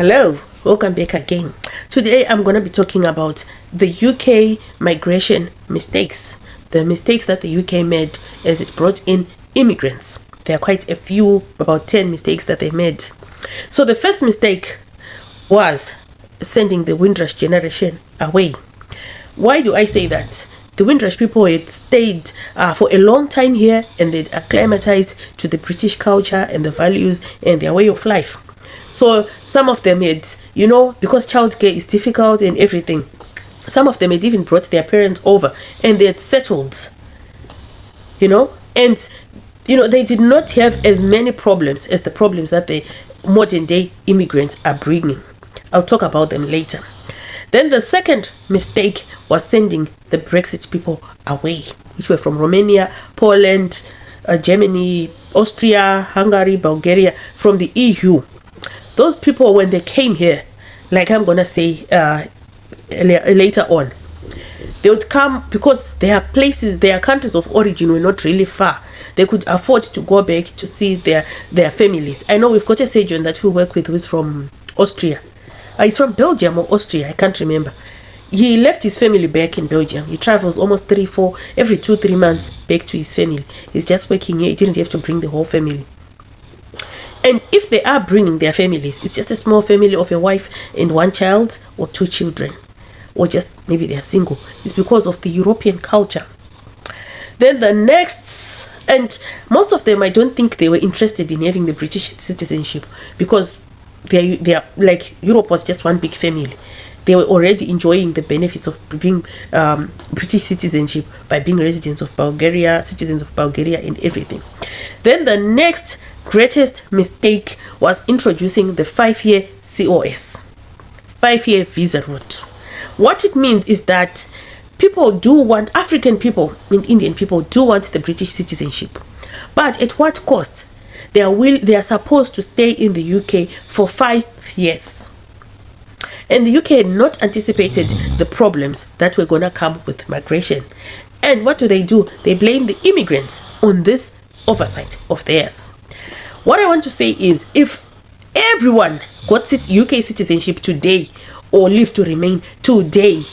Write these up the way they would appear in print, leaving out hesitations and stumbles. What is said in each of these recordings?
Hello, welcome back again. Today I'm going to be talking about the UK migration mistakes. The mistakes that the UK made as it brought in immigrants. There are quite a few, about 10 mistakes that they made. So the first mistake was sending the Windrush generation away. Why do I say that? The Windrush people had stayed for a long time here, and they'd acclimatized to the British culture and the values and their way of life. So some of them had, because childcare is difficult and everything, some of them had even brought their parents over and they had settled, and they did not have as many problems as the problems that the modern day immigrants are bringing. I'll talk about them later. Then the second mistake was sending the Brexit people away, which were from Romania, Poland, Germany, Austria, Hungary, Bulgaria, from the EU. Those people, when they came here, like I'm going to say later on, they would come because their countries of origin were not really far. They could afford to go back to see their families. I know we've got a surgeon that we work with who's from Austria. He's from Belgium or Austria, I can't remember. He left his family back in Belgium. He travels almost every 2-3 months back to his family. He's just working here. He didn't have to bring the whole family. And if they are bringing their families, it's just a small family of a wife and one child or 2 children, or just maybe they're single. It's because of the European culture. Then the next, and most of them, I don't think they were interested in having the British citizenship, because they are like, Europe was just one big family. They were already enjoying the benefits of being British citizenship by being citizens of Bulgaria and everything. Then the next greatest mistake was introducing the 5-year COS, 5-year visa route. What it means is that African people and Indian people do want the British citizenship, but at what cost? They are supposed to stay in the UK for 5 years. And the UK had not anticipated the problems that were going to come with migration. And what do? They blame the immigrants on this oversight of theirs. What I want to say is, if everyone got UK citizenship today or live to remain today,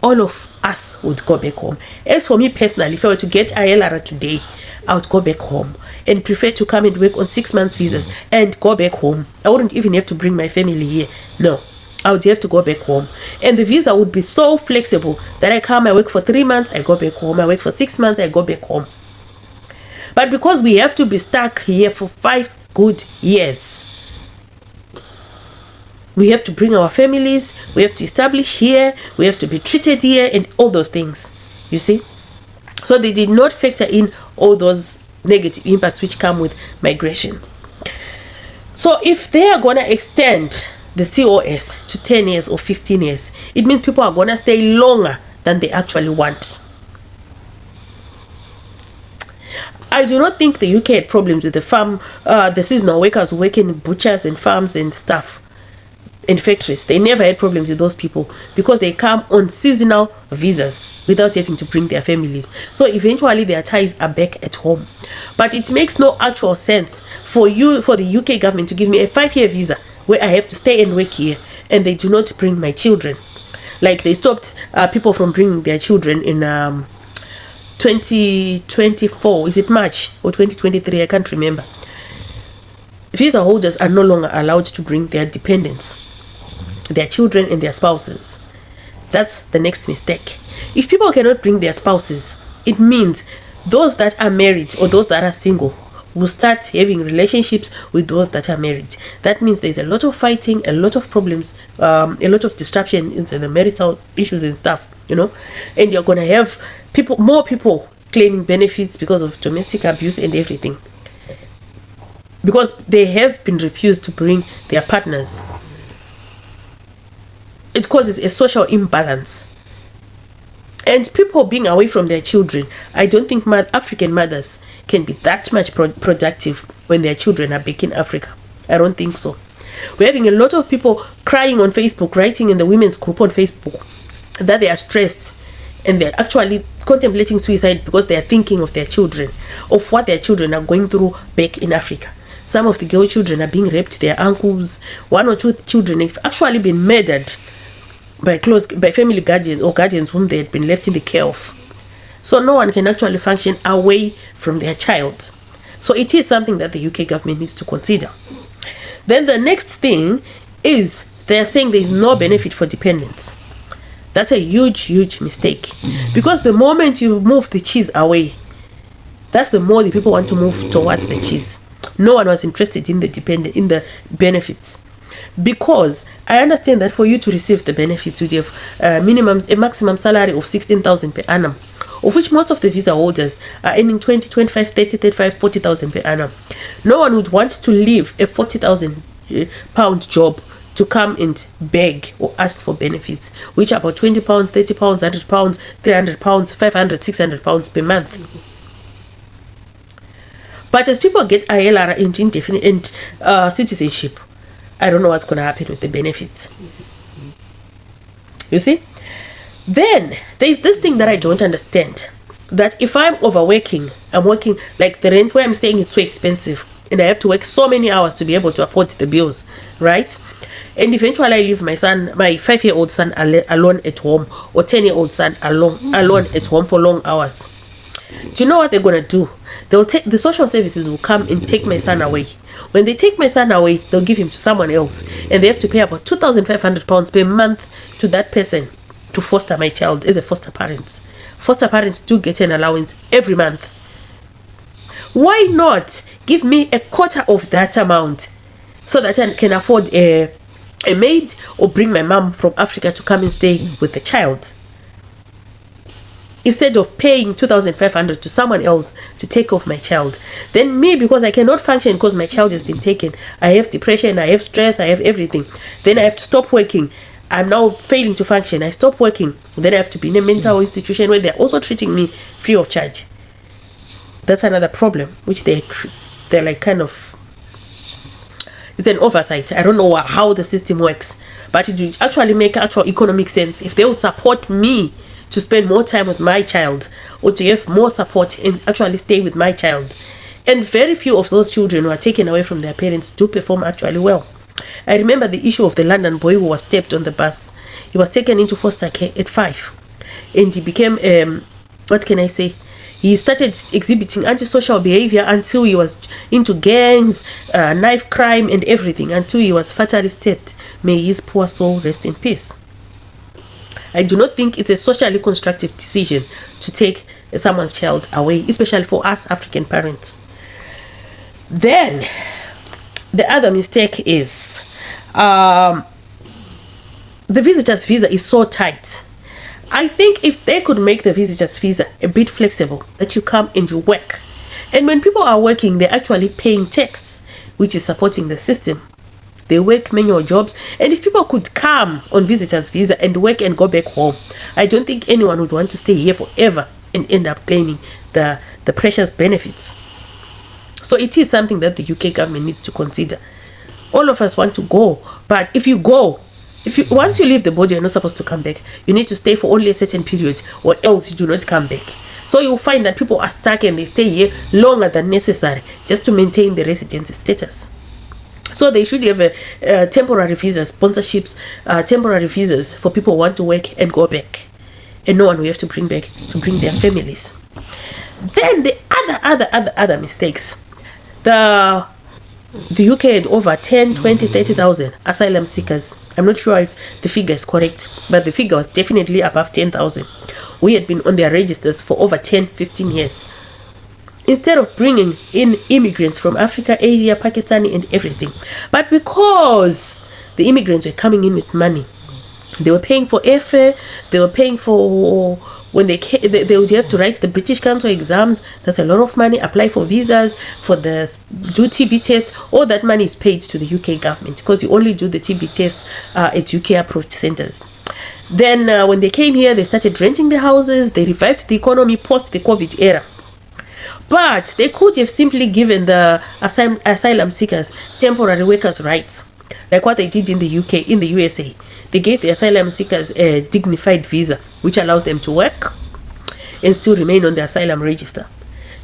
all of us would go back home. As for me personally, if I were to get ILR today, I would go back home and prefer to come and work on 6 months visas and go back home. I wouldn't even have to bring my family here. No, I would have to go back home. And the visa would be so flexible that I come, I work for 3 months, I go back home. I work for 6 months, I go back home. But because we have to be stuck here for 5 good years, we have to bring our families, we have to establish here, we have to be treated here, and all those things, you see. So they did not factor in all those negative impacts which come with migration. So if they are going to extend the COS to 10 years or 15 years, it means people are going to stay longer than they actually want. I do not think the UK had problems with the seasonal workers working in butchers and farms and stuff, in factories. They never had problems with those people because they come on seasonal visas without having to bring their families. So eventually their ties are back at home. But it makes no actual sense for the UK government to give me a 5-year visa where I have to stay and work here, and they do not bring my children. Like they stopped people from bringing their children in 2024. Is it March or 2023? I can't remember. Visa holders are no longer allowed to bring their dependents, their children and their spouses. That's the next mistake. If people cannot bring their spouses, it means those that are married or those that are single will start having relationships with those that are married. That means there's a lot of fighting, a lot of problems, a lot of disruption in the marital issues and stuff, and you're going to have more people claiming benefits because of domestic abuse and everything, because they have been refused to bring their partners. It causes a social imbalance. And people being away from their children, I don't think African mothers can be that much productive when their children are back in Africa. I don't think so. We're having a lot of people crying on Facebook, writing in the women's group on Facebook that they are stressed and they're actually contemplating suicide because they are thinking of their children, of what their children are going through back in Africa. Some of the girl children are being raped, their uncles. 1 or 2 children have actually been murdered by family guardians or guardians whom they had been left in the care of. So no one can actually function away from their child. So it is something that the UK government needs to consider. Then the next thing is they're saying there is no benefit for dependents. That's a huge mistake. Because the moment you move the cheese away, that's the more the people want to move towards the cheese. No one was interested in the benefits. Because I understand that for you to receive the benefits, you have a maximum salary of 16,000 per annum, of which most of the visa holders are earning 20, 25, 30, 35, 40,000 per annum. No one would want to leave a 40,000 pound job to come and beg or ask for benefits, which are about 20 pounds, 30 pounds, 100 pounds, 300 pounds, 500, 600 pounds per month. But as people get ILR and indefinite citizenship, I don't know what's going to happen with the benefits. You see? Then there's this thing that I don't understand, that if I'm overworking, I'm working, like the rent where I'm staying is so expensive and I have to work so many hours to be able to afford the bills, right? And eventually I leave my son, my 5-year-old son alone at home, or 10-year-old son alone at home for long hours. Do you know what they're going to do? They'll take, the social services will come and take my son away. When they take my son away, they'll give him to someone else, and they have to pay about 2,500 pounds per month to that person to foster my child as a foster parent. Foster parents do get an allowance every month. Why not give me a quarter of that amount so that I can afford a maid, or bring my mom from Africa to come and stay with the child, instead of paying 2,500 to someone else to take off my child? Then me, because I cannot function because my child has been taken, I have depression, I have stress, I have everything, then I have to stop working. I'm now failing to function. I stop working, then I have to be in a mental institution where they're also treating me free of charge. That's another problem, which they're like kind of, it's an oversight. I don't know how the system works, but it would actually make actual economic sense if they would support me to spend more time with my child, or to have more support and actually stay with my child. And very few of those children who are taken away from their parents do perform actually well. I remember the issue of the London boy who was taped on the bus. He was taken into foster care at 5, and he became what can I say, he started exhibiting antisocial behavior until he was into gangs, knife crime and everything, until he was fatally stabbed. May his poor soul rest in peace. I do not think it's a socially constructive decision to take someone's child away, especially for us African parents. Then the other mistake is the visitor's visa is so tight. I think if they could make the visitor's visa a bit flexible, that you come and you work, and when people are working, they're actually paying tax, which is supporting the system. They work manual jobs, and if people could come on visitor's visa and work and go back home, I don't think anyone would want to stay here forever and end up claiming the precious benefits. So it is something that the UK government needs to consider. All of us want to go, but if you go, once you leave the body, you're not supposed to come back. You need to stay for only a certain period, or else you do not come back. So you'll find that people are stuck and they stay here longer than necessary just to maintain the residency status. So they should have temporary visas, sponsorships, temporary visas for people who want to work and go back, and no one will have to bring back to bring their families. Then the other mistakes. The UK had over 10, 20, 30,000 asylum seekers. I'm not sure if the figure is correct, but the figure was definitely above 10,000. We had been on their registers for over 10, 15 years. Instead of bringing in immigrants from Africa, Asia, Pakistani and everything. But because the immigrants were coming in with money, they were paying for airfare, they were paying for, when they would have to write the British Council exams. That's a lot of money. Apply for visas, for the do TB tests. All that money is paid to the UK government, because you only do the TB tests at UK approved centers. Then when they came here, they started renting the houses. They revived the economy post the COVID era. But they could have simply given the asylum seekers temporary workers' rights, like what they did in the UK, in the USA. They gave the asylum seekers a dignified visa, which allows them to work and still remain on the asylum register.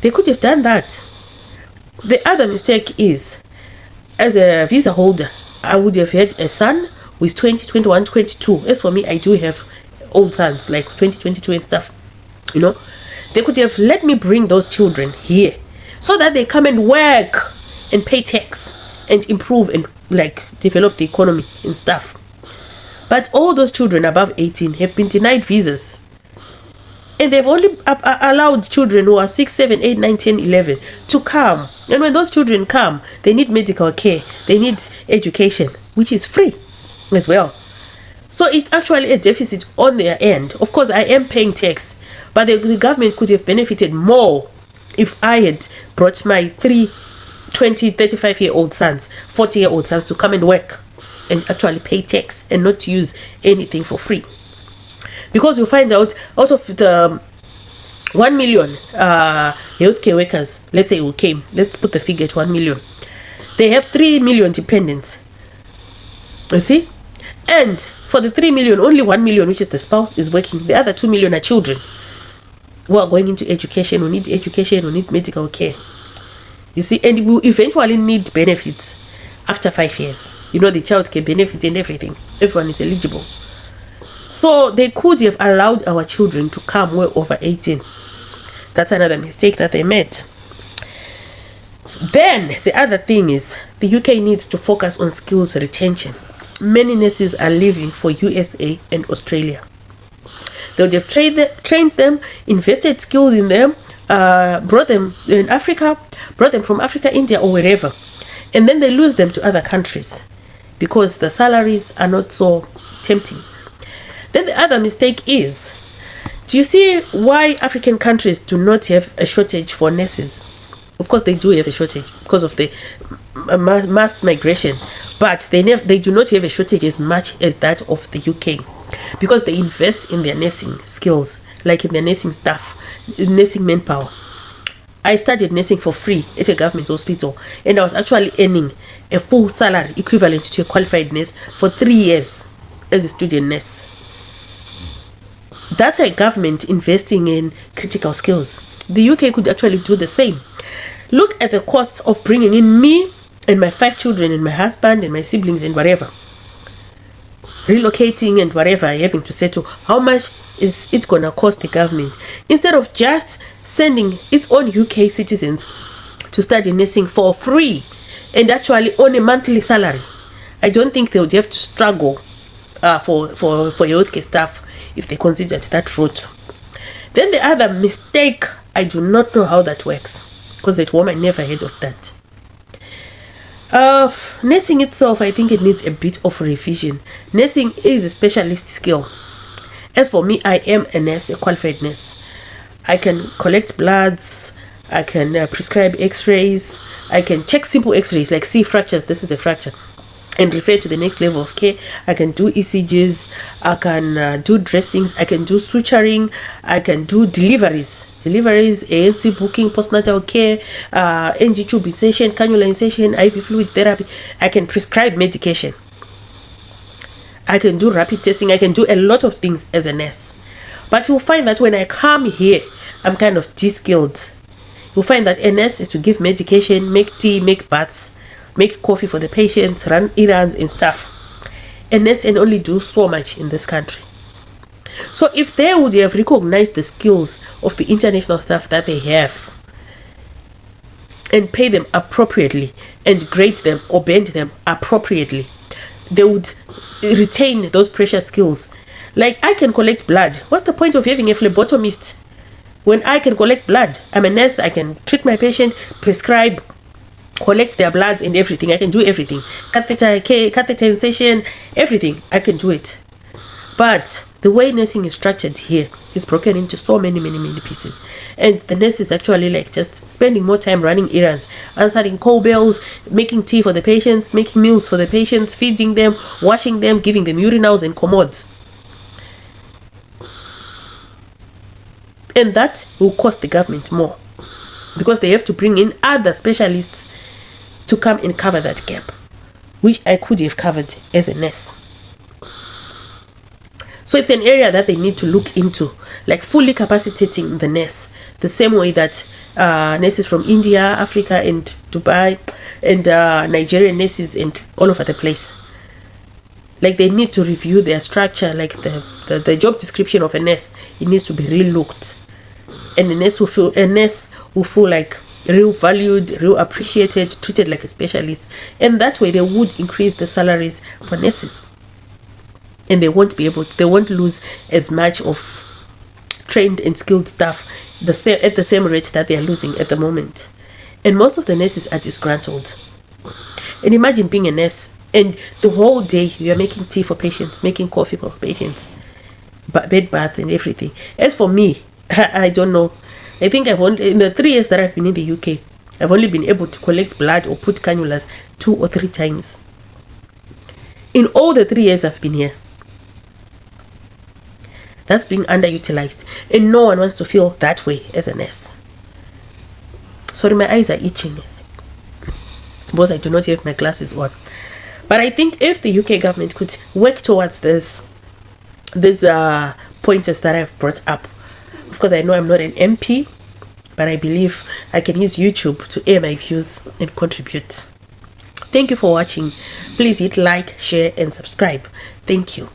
They could have done that. The other mistake is as a visa holder, I would have had a son who is 20, 21, 22. As for me, I do have old sons, like 20, 22 and stuff. You know, they could have let me bring those children here so that they come and work and pay tax and improve and like develop the economy and stuff. But all those children above 18 have been denied visas. And they've only allowed children who are 6, 7, 8, 9, 10, 11 to come. And when those children come, they need medical care. They need education, which is free as well. So it's actually a deficit on their end. Of course, I am paying tax, but the government could have benefited more if I had brought my 3, 20, 35-year-old sons, 40-year-old sons to come and work and actually pay tax and not use anything for free. Because you find out of the 1 million healthcare workers, let's say who came, let's put the figure at 1 million. They have 3 million dependents. You see? And for the 3 million, only 1 million, which is the spouse, is working. The other 2 million are children who are going into education, who need education, who need medical care. You see? And we will eventually need benefits after 5 years. You know, the child care benefit and everything. Everyone is eligible. So they could have allowed our children to come well over 18. That's another mistake that they made. Then the other thing is the UK needs to focus on skills retention. Many nurses are leaving for USA and Australia. They would have trained them, invested skills in them, brought them in Africa, brought them from Africa, India, or wherever. And then they lose them to other countries because the salaries are not so tempting. Then the other mistake is, do you see why African countries do not have a shortage for nurses? Of course, they do have a shortage because of the mass migration, but they do not have a shortage as much as that of the UK because they invest in their nursing skills, like in their nursing staff, nursing manpower. I studied nursing for free at a government hospital, and I was actually earning a full salary equivalent to a qualified nurse for 3 years as a student nurse. That's a government investing in critical skills. The UK could actually do the same. Look at the costs of bringing in me and my 5 children and my husband and my siblings and whatever. Relocating and whatever, having to settle. How much is it going to cost the government? Instead of just sending its own UK citizens to study nursing for free and actually on a monthly salary, I don't think they would have to struggle for healthcare staff if they considered that route. Then the other mistake, I do not know how that works because at home I never heard of that. Nursing itself, I think it needs a bit of revision. Nursing is a specialist skill. As for me, I am a nurse, a qualified nurse. I can collect bloods, I can prescribe x-rays, I can check simple x-rays like see fractures, this is a fracture, and refer to the next level of care. I can do ECGs, I can do dressings, I can do suturing, I can do deliveries, ANC booking, postnatal care, NG tube insertion, cannula insertion, IV fluid therapy. I can prescribe medication. I can do rapid testing. I can do a lot of things as a nurse. But you'll find that when I come here, I'm kind of de-skilled. You'll find that a nurse is to give medication, make tea, make baths, make coffee for the patients, run errands and stuff. A nurse can only do so much in this country. So if they would have recognized the skills of the international staff that they have and pay them appropriately and grade them or bend them appropriately, they would retain those precious skills. Like, I can collect blood. What's the point of having a phlebotomist when I can collect blood? I'm a nurse. I can treat my patient, prescribe, collect their bloods and everything. I can do everything. Catheter care, catheter insertion, everything. I can do it. But the way nursing is structured here is broken into so many pieces. And the nurse is actually like just spending more time running errands, answering call bells, making tea for the patients, making meals for the patients, feeding them, washing them, giving them urinals and commodes. And that will cost the government more because they have to bring in other specialists to come and cover that gap, which I could have covered as a nurse. So it's an area that they need to look into, like fully capacitating the nurse, the same way that nurses from India, Africa, and Dubai, and Nigerian nurses, and all over the place. Like they need to review their structure, like the job description of a nurse. It needs to be relooked, and a nurse will feel like real valued, real appreciated, treated like a specialist, and that way they would increase the salaries for nurses. And they won't lose as much of trained and skilled staff at the same rate that they are losing at the moment. And most of the nurses are disgruntled. And imagine being a nurse and the whole day you are making tea for patients, making coffee for patients, bed bath and everything. As for me, I don't know. I think in the 3 years that I've been in the UK, I've only been able to collect blood or put cannulas 2 or 3 times. In all the 3 years I've been here. That's being underutilized, and no one wants to feel that way as a nurse. Sorry, my eyes are itching because I do not have my glasses on. But I think if the UK government could work towards these pointers that I've brought up, of course I know I'm not an MP, but I believe I can use YouTube to air my views and contribute. Thank you for watching. Please hit like, share, and subscribe. Thank you.